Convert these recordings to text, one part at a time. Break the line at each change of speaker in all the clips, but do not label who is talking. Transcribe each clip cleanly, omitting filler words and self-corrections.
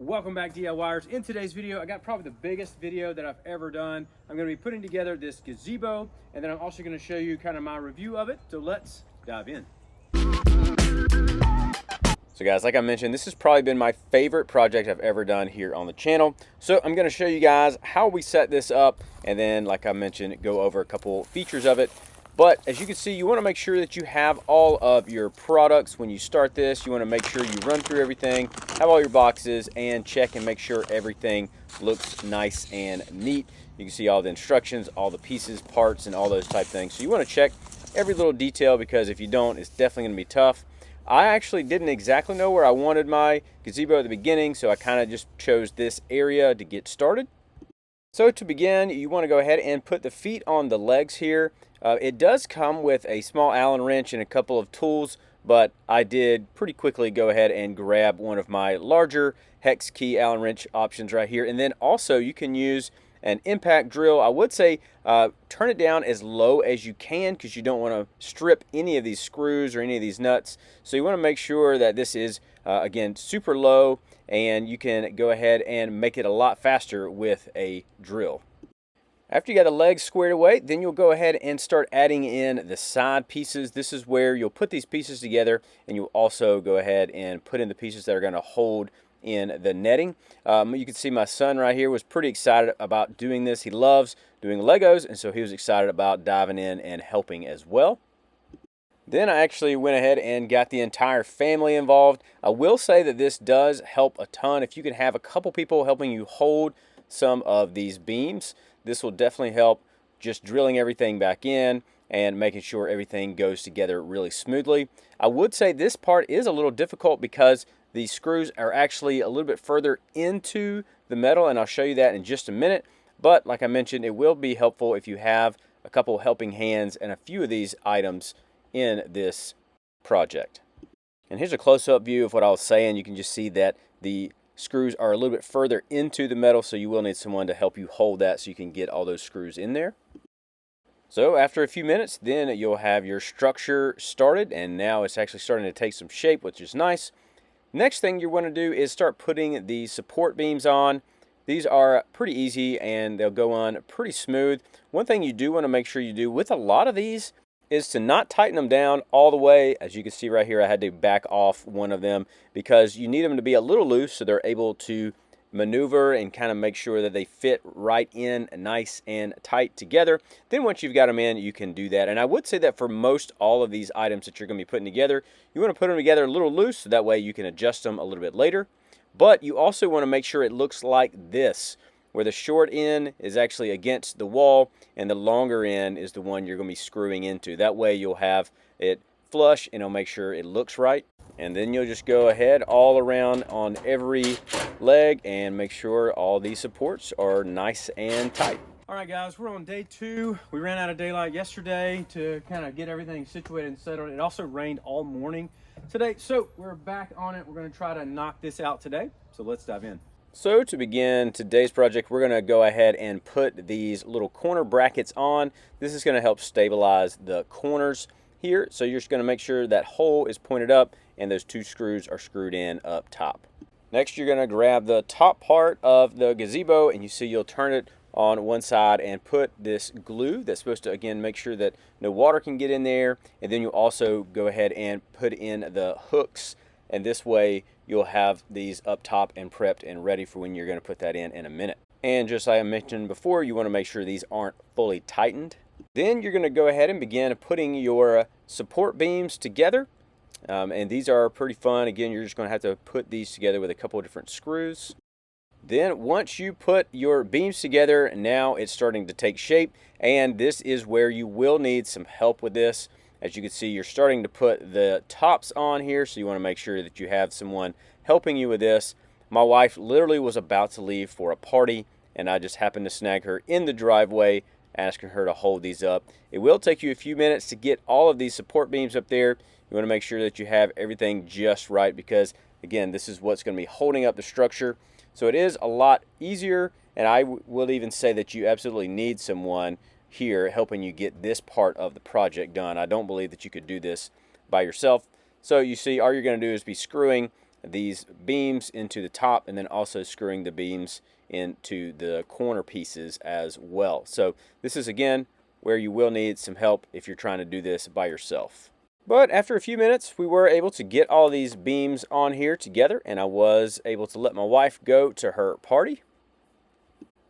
Welcome back, DIYers. In today's video, I got probably the biggest video that I've ever done. I'm going to be putting together this gazebo, and then I'm also going to show you kind of my review of it. So let's dive in. So guys, like I mentioned, this has probably been my favorite project I've ever done here on the channel. So I'm going to show you guys how we set this up, and then, like I mentioned, go over a couple features of it. But as you can see, you want to make sure that you have all of your products when you start this. You want to make sure you run through everything, have all your boxes, and check and make sure everything looks nice and neat. You can see all the instructions, all the pieces, parts, and all those type things. So you want to check every little detail, because if you don't, it's definitely going to be tough. I actually didn't exactly know where I wanted my gazebo at the beginning, so I kind of just chose this area to get started. So to begin, you want to go ahead and put the feet on the legs here. It does come with a small Allen wrench and a couple of tools, but I did pretty quickly go ahead and grab one of my larger hex key Allen wrench options right here. And then also you can use an impact drill. I would say turn it down as low as you can, because you don't want to strip any of these screws or any of these nuts. So you want to make sure that this is again super low, and you can go ahead and make it a lot faster with a drill. After you got the legs squared away, then you'll go ahead and start adding in the side pieces. This is where you'll put these pieces together, and you'll also go ahead and put in the pieces that are going to hold in the netting. You can see my son right here was pretty excited about doing this. He loves doing Legos, and so he was excited about diving in and helping as well. Then I actually went ahead and got the entire family involved. I will say that this does help a ton. If you can have a couple people helping you hold some of these beams, this will definitely help just drilling everything back in and making sure everything goes together really smoothly. I would say this part is a little difficult because the screws are actually a little bit further into the metal, and I'll show you that in just a minute. But like I mentioned, it will be helpful if you have a couple helping hands and a few of these items in this project. And here's a close-up view of what I was saying. You can just see that the screws are a little bit further into the metal, so you will need someone to help you hold that so you can get all those screws in there. So after a few minutes, then you'll have your structure started, and now it's actually starting to take some shape, which is nice. Next thing you want to do is start putting the support beams on. These are pretty easy, and they'll go on pretty smooth. One thing you do want to make sure you do with a lot of these is to not tighten them down all the way. As you can see right here, I had to back off one of them because you need them to be a little loose so they're able to maneuver and kind of make sure that they fit right in nice and tight together. Then once you've got them in, you can do that. And I would say that for most all of these items that you're going to be putting together, you want to put them together a little loose so that way you can adjust them a little bit later. But you also want to make sure it looks like this, where the short end is actually against the wall and the longer end is the one you're going to be screwing into. That way you'll have it flush, and it'll make sure it looks right. And then you'll just go ahead all around on every leg and make sure all these supports are nice and tight. All right, guys, we're on day 2. We ran out of daylight yesterday to kind of get everything situated and settled. It also rained all morning today, so we're back on it. We're going to try to knock this out today. So let's dive in. So to begin today's project, we're going to go ahead and put these little corner brackets on. This is going to help stabilize the corners here. So you're just going to make sure that hole is pointed up and those 2 screws are screwed in up top. Next, you're going to grab the top part of the gazebo, and you see you'll turn it on one side and put this glue that's supposed to, again, make sure that no water can get in there. And then you'll also go ahead and put in the hooks, and this way you'll have these up top and prepped and ready for when you're going to put that in a minute. And just like I mentioned before, you want to make sure these aren't fully tightened. Then you're going to go ahead and begin putting your support beams together. And these are pretty fun. Again, you're just going to have to put these together with a couple of different screws. Then once you put your beams together, now it's starting to take shape, and this is where you will need some help with this. As you can see, you're starting to put the tops on here, so you want to make sure that you have someone helping you with this. My wife literally was about to leave for a party, and I just happened to snag her in the driveway, asking her to hold these up. It will take you a few minutes to get all of these support beams up there. You want to make sure that you have everything just right, because again, this is what's going to be holding up the structure. So it is a lot easier, and I will even say that you absolutely need someone here helping you get this part of the project done. I don't believe that you could do this by yourself. So you see, all you're going to do is be screwing these beams into the top, and then also screwing the beams into the corner pieces as well. So this is again where you will need some help if you're trying to do this by yourself. But after a few minutes, we were able to get all these beams on here together, and I was able to let my wife go to her party.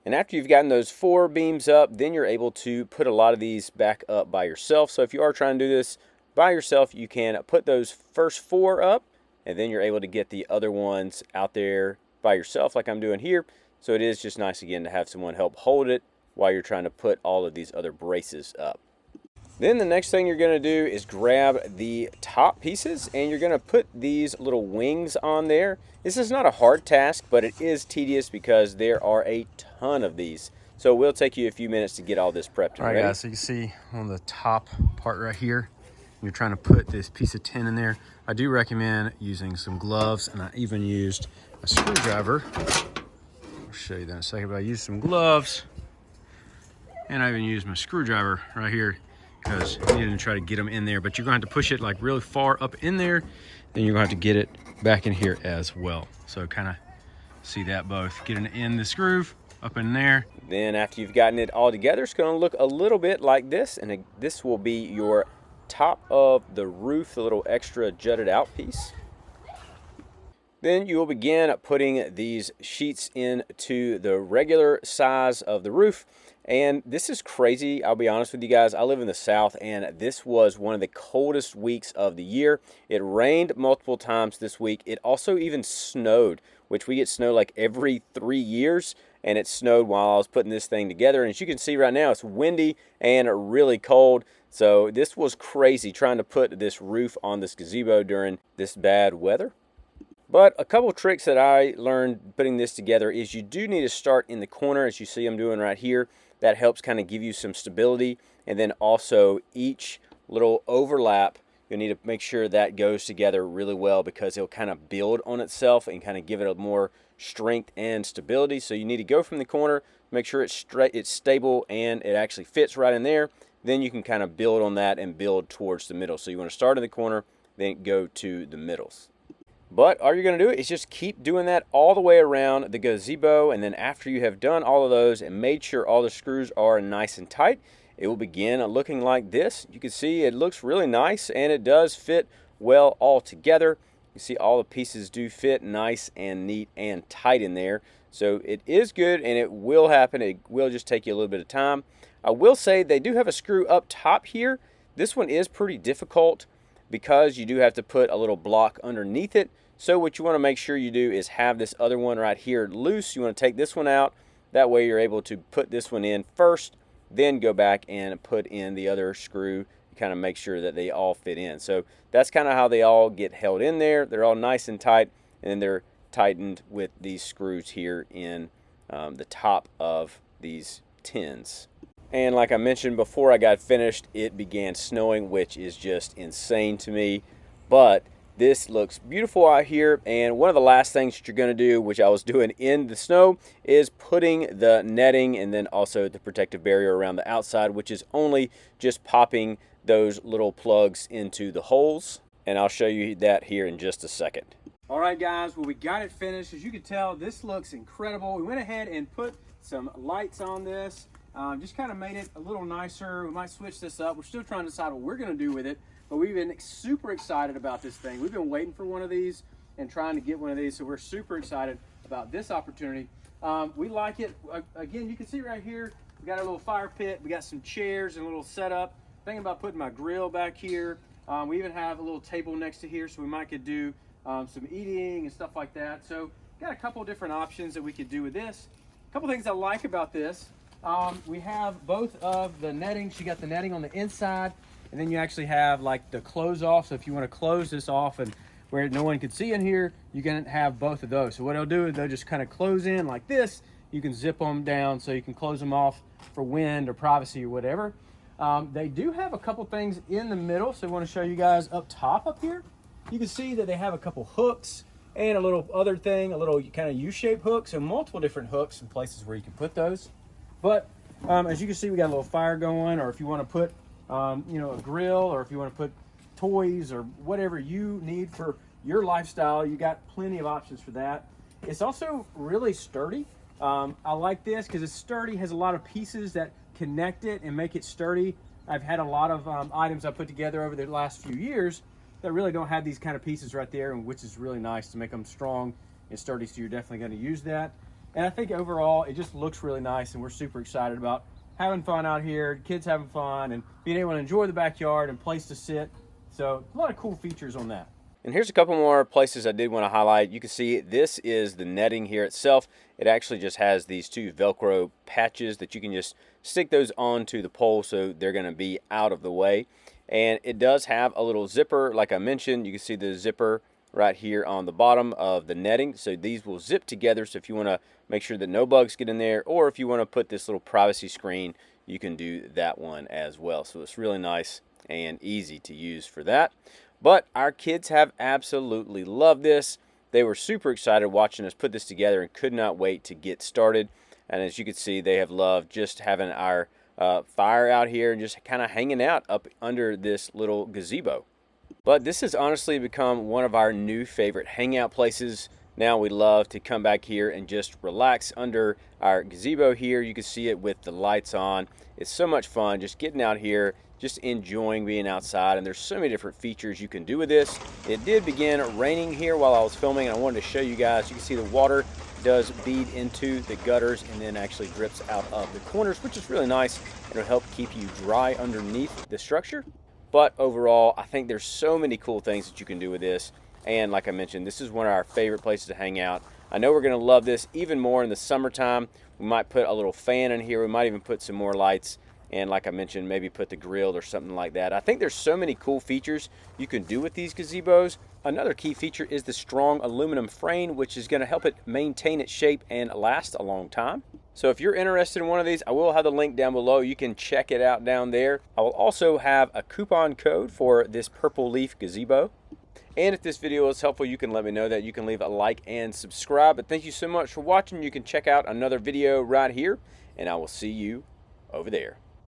And after you've gotten those 4 beams up, then you're able to put a lot of these back up by yourself. So if you are trying to do this by yourself, you can put those first 4 up, and then you're able to get the other ones out there by yourself like I'm doing here. So it is just nice again to have someone help hold it while you're trying to put all of these other braces up. Then the next thing you're going to do is grab the top pieces, and you're going to put these little wings on there. This is not a hard task, but it is tedious because there are a ton of these. So it will take you a few minutes to get all this prepped.
All right, guys, so you can see on the top part right here, you're trying to put this piece of tin in there. I do recommend using some gloves, and I even used a screwdriver. I'll show you that in a second, but I used some gloves, and I even used my screwdriver right here, because you need to try to get them in there, but you're gonna have to push it like really far up in there, then you're gonna have to get it back in here as well. So kind of see that both, getting it in this groove, up in there.
Then after you've gotten it all together, it's gonna look a little bit like this, and this will be your top of the roof, the little extra jutted out piece. Then you will begin putting these sheets into the regular size of the roof. And this is crazy, I'll be honest with you guys. I live in the South, and this was one of the coldest weeks of the year. It rained multiple times this week. It also even snowed, which we get snow like every 3 years, and it snowed while I was putting this thing together. And as you can see right now, it's windy and really cold. So this was crazy trying to put this roof on this gazebo during this bad weather. But a couple tricks that I learned putting this together is you do need to start in the corner, as you see I'm doing right here. That helps kind of give you some stability. And then also each little overlap, you'll need to make sure that goes together really well, because it'll kind of build on itself and kind of give it a more strength and stability. So you need to go from the corner, make sure it's straight, it's stable, and it actually fits right in there. Then you can kind of build on that and build towards the middle. So you want to start in the corner, then go to the middles. But all you're going to do is just keep doing that all the way around the gazebo, and then after you have done all of those and made sure all the screws are nice and tight, it will begin looking like this. You can see it looks really nice, and it does fit well all together. You see all the pieces do fit nice and neat and tight in there. So it is good, and it will happen. It will just take you a little bit of time. I will say they do have a screw up top here. This one is pretty difficult because you do have to put a little block underneath it. So what you want to make sure you do is have this other one right here loose. You want to take this one out. That way you're able to put this one in first, then go back and put in the other screw. Kind of make sure that they all fit in. So that's kind of how they all get held in there. They're all nice and tight, and then they're tightened with these screws here in the top of these tins. And like I mentioned before I got finished, it began snowing, which is just insane to me. But this looks beautiful out here, and one of the last things that you're going to do, which I was doing in the snow, is putting the netting and then also the protective barrier around the outside, which is only just popping those little plugs into the holes. And I'll show you that here in just a second.
All right, guys, well, we got it finished. As you can tell, this looks incredible. We went ahead and put some lights on this. Just kind of made it a little nicer. We might switch this up. We're still trying to decide what we're going to do with it, but we've been super excited about this thing. We've been waiting for one of these and trying to get one of these, so we're super excited about this opportunity. We like it. Again, you can see right here, we got a little fire pit. We got some chairs and a little setup. Thinking about putting my grill back here. We even have a little table next to here, so we might could do some eating and stuff like that. So got a couple different options that we could do with this. A couple things I like about this. We have both of the netting. You got the netting on the inside, and then you actually have like the close off. So if you want to close this off and where no one can see in here, you can have both of those. So what they'll do is they'll just kind of close in like this. You can zip them down so you can close them off for wind or privacy or whatever. They do have a couple things in the middle. So I want to show you guys up top up here. You can see that they have a couple hooks and a little other thing, a little kind of U-shaped hook. So multiple different hooks and places where you can put those. But as you can see, we got a little fire going, or if you want to put, you know, a grill, or if you want to put toys or whatever you need for your lifestyle, you got plenty of options for that. It's also really sturdy. I like this because it's sturdy, has a lot of pieces that connect it and make it sturdy. I've had a lot of items I put together over the last few years that really don't have these kind of pieces right there, and which is really nice to make them strong and sturdy, so you're definitely going to use that. And I think overall it just looks really nice, and we're super excited about having fun out here, kids having fun, and being able to enjoy the backyard and place to sit. So a lot of cool features on that.
And here's a couple more places I did want to highlight. You can see this is the netting here itself. It actually just has these two Velcro patches that you can just stick those onto the pole so they're going to be out of the way. And it does have a little zipper, like I mentioned. You can see the zipper right here on the bottom of the netting. So these will zip together, so if you want to make sure that no bugs get in there, or if you want to put this little privacy screen, you can do that one as well. So it's really nice and easy to use for that. But our kids have absolutely loved this. They were super excited watching us put this together and could not wait to get started. And as you can see, they have loved just having our fire out here and just kind of hanging out up under this little gazebo. But this has honestly become one of our new favorite hangout places. Now we love to come back here and just relax under our gazebo here. You can see it with the lights on. It's so much fun just getting out here, just enjoying being outside, and there's so many different features you can do with this. It did begin raining here while I was filming, and I wanted to show you guys. You can see the water does bead into the gutters and then actually drips out of the corners, which is really nice. It'll help keep you dry underneath the structure. But overall, I think there's so many cool things that you can do with this. And like I mentioned, this is one of our favorite places to hang out. I know we're going to love this even more in the summertime. We might put a little fan in here. We might even put some more lights. And like I mentioned, maybe put the grill or something like that. I think there's so many cool features you can do with these gazebos. Another key feature is the strong aluminum frame, which is going to help it maintain its shape and last a long time. So if you're interested in one of these, I will have the link down below. You can check it out down there. I will also have a coupon code for this Purple Leaf Gazebo. And if this video was helpful, you can let me know that. You can leave a like and subscribe. But thank you so much for watching. You can check out another video right here, and I will see you over there.